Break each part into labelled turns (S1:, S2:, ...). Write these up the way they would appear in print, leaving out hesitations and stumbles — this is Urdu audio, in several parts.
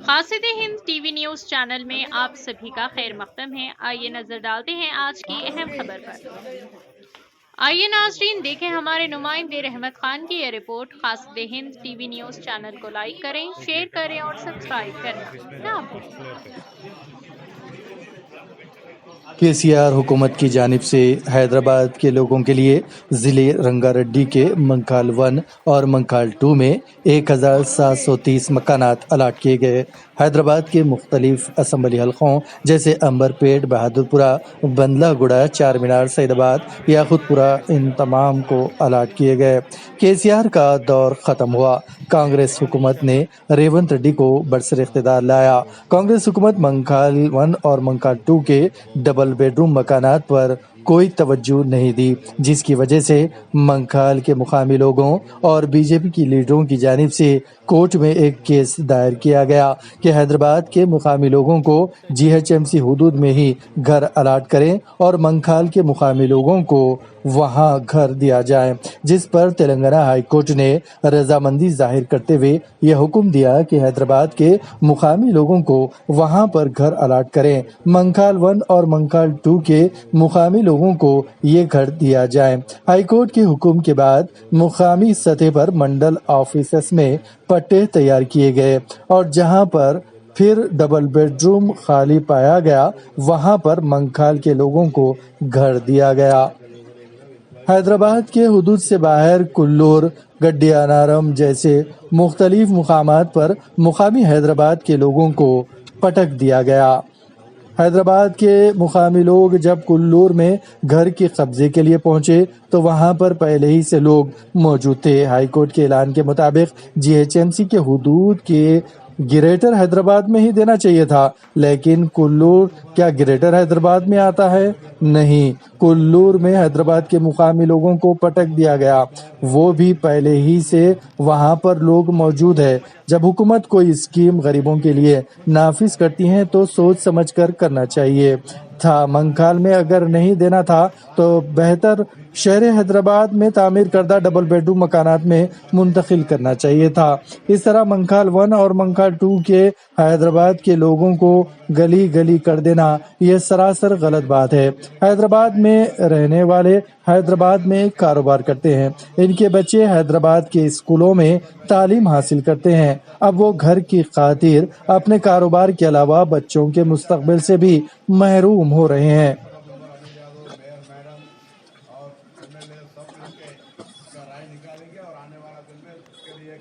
S1: قاصد ہند ٹی وی نیوز چینل میں آپ سبھی کا خیر مقدم ہے۔ آئیے نظر ڈالتے ہیں آج کی اہم خبر پر۔ آئیے ناظرین دیکھیں ہمارے نمائندے رحمت خان کی یہ رپورٹ۔ قاصد ہند ٹی وی نیوز چینل کو لائک کریں، شیئر کریں اور سبسکرائب کرنا نہ بھولیں۔
S2: KCR حکومت کی جانب سے حیدرآباد کے لوگوں کے لیے ضلع رنگا ریڈی کے منکھال 1 اور منکھال 2 میں 1730 مکانات الاٹ کیے گئے۔ حیدرآباد کے مختلف اسمبلی حلقوں جیسے امبر پیٹ، بہادر پورہ، بندلہ گڑا، چار مینار، سعید آباد، یاقوت پورہ، ان تمام کو الاٹ کیے گئے۔ KCR کا دور ختم ہوا، کانگریس حکومت نے ریونت ریڈی کو برسر اقتدار لایا۔ کانگریس حکومت منکھال 1 اور منکھال 2 کے ڈبل بیڈ روم مکانات پر کوئی توجہ نہیں دی، جس کی وجہ سے منکھال کے مقامی لوگوں اور BJP کی لیڈروں کی جانب سے کورٹ میں ایک کیس دائر کیا گیا کہ حیدرآباد کے مقامی لوگوں کو GHMC حدود میں ہی گھر الاٹ کریں اور منکھال کے مقامی لوگوں کو وہاں گھر دیا جائے، جس پر تلنگانہ ہائی کورٹ نے رضامندی ظاہر کرتے ہوئے یہ حکم دیا کہ حیدرآباد کے مقامی لوگوں کو وہاں پر گھر الاٹ کریں۔ منکھال 1 اور منکھال 2 کے مقامی لوگوں کو یہ گھر دیا جائے۔ ہائی کورٹ کے حکم کے بعد مقامی سطح پر منڈل آفیسز میں پٹے تیار کیے گئے اور جہاں پر پھر ڈبل بیڈ روم خالی پایا گیا وہاں پر منکھال کے لوگوں کو گھر دیا گیا۔ حیدرآباد کے حدود سے باہر کلور، گڈیانارم جیسے مختلف مقامات پر مقامی حیدرآباد کے لوگوں کو پٹک دیا گیا۔ حیدرآباد کے مقامی لوگ جب کلور میں گھر کے قبضے کے لیے پہنچے تو وہاں پر پہلے ہی سے لوگ موجود تھے۔ ہائی کورٹ کے اعلان کے مطابق GHMC کے حدود کے گریٹر حیدرآباد میں ہی دینا چاہیے تھا، لیکن کلور کیا گریٹر حیدرآباد میں آتا ہے؟ نہیں، کلور میں حیدرآباد کے مقامی لوگوں کو پٹک دیا گیا، وہ بھی پہلے ہی سے وہاں پر لوگ موجود ہے۔ جب حکومت کوئی اسکیم غریبوں کے لیے نافذ کرتی ہے تو سوچ سمجھ کر کرنا چاہیے تھا۔ منکھال میں اگر نہیں دینا تھا تو بہتر شہر حیدرآباد میں تعمیر کردہ ڈبل بیڈ روم مکانات میں منتقل کرنا چاہیے تھا۔ اس طرح منکھال 1 اور منکھال 2 کے حیدرآباد کے لوگوں کو گلی گلی کر دینا یہ سراسر غلط بات ہے۔ حیدرآباد میں رہنے والے حیدرآباد میں کاروبار کرتے ہیں، ان کے بچے حیدرآباد کے اسکولوں میں تعلیم حاصل کرتے ہیں، اب وہ گھر کی خاطر اپنے کاروبار کے علاوہ بچوں کے مستقبل سے بھی محروم ہو رہے ہیں۔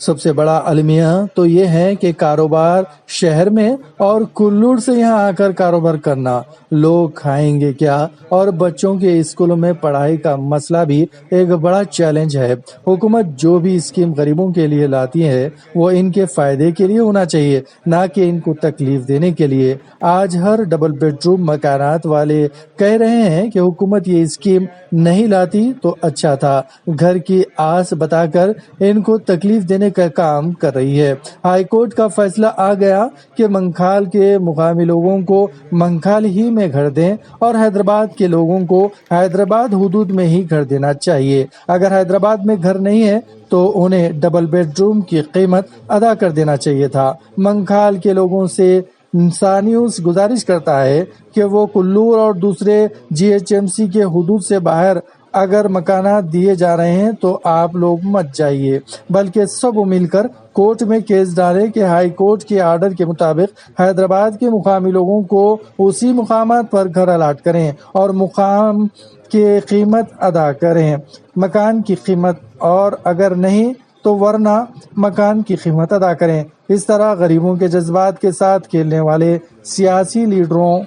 S2: سب سے بڑا المیہ تو یہ ہے کہ کاروبار شہر میں اور کلور سے یہاں آ کر کاروبار کرنا، لوگ کھائیں گے کیا؟ اور بچوں کے اسکولوں میں پڑھائی کا مسئلہ بھی ایک بڑا چیلنج ہے۔ حکومت جو بھی اسکیم غریبوں کے لیے لاتی ہے وہ ان کے فائدے کے لیے ہونا چاہیے، نہ کہ ان کو تکلیف دینے کے لیے۔ آج ہر ڈبل بیڈ روم مکانات والے کہہ رہے ہیں کہ حکومت یہ اسکیم نہیں لاتی تو اچھا تھا، گھر کی آس بتا کر ان کو تکلیف دینے کا کام کر رہی ہے۔ ہائی کورٹ کا فیصلہ آ گیا کہ منکھال کے مقامی لوگوں کو منکھال ہی میں گھر دیں اور حیدرآباد کے لوگوں کو حیدرآباد حدود میں ہی گھر دینا چاہیے۔ اگر حیدرآباد میں گھر نہیں ہے تو انہیں ڈبل بیڈ روم کی قیمت ادا کر دینا چاہیے تھا۔ منکھال کے لوگوں سے نیوز گزارش کرتا ہے کہ وہ کلور اور دوسرے GHMC کے حدود سے باہر اگر مکانات دیے جا رہے ہیں تو آپ لوگ مت جائیے، بلکہ سب مل کر کورٹ میں کیس ڈالیں کہ ہائی کورٹ کے آرڈر کے مطابق حیدرآباد کے مقامی لوگوں کو اسی مقامات پر گھر الاٹ کریں اور مقام کی قیمت ادا کریں، مکان کی قیمت، اور اگر نہیں تو ورنہ مکان کی قیمت ادا کریں۔ اس طرح غریبوں کے جذبات کے ساتھ کھیلنے والے سیاسی لیڈروں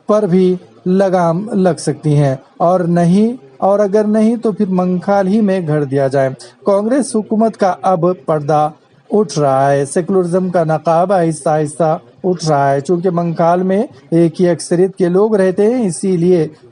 S2: پر بھی لگام لگ سکتی ہیں، اور اگر نہیں تو پھر منکھال ہی میں گھر دیا جائے۔ کانگریس حکومت کا اب پردہ اٹھ رہا ہے، سیکولرزم کا نقاب آہستہ آہستہ اٹھ رہا ہے۔ چونکہ منکھال میں ایک ہی اکثریت کے لوگ رہتے ہیں، اسی لیے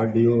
S3: RDO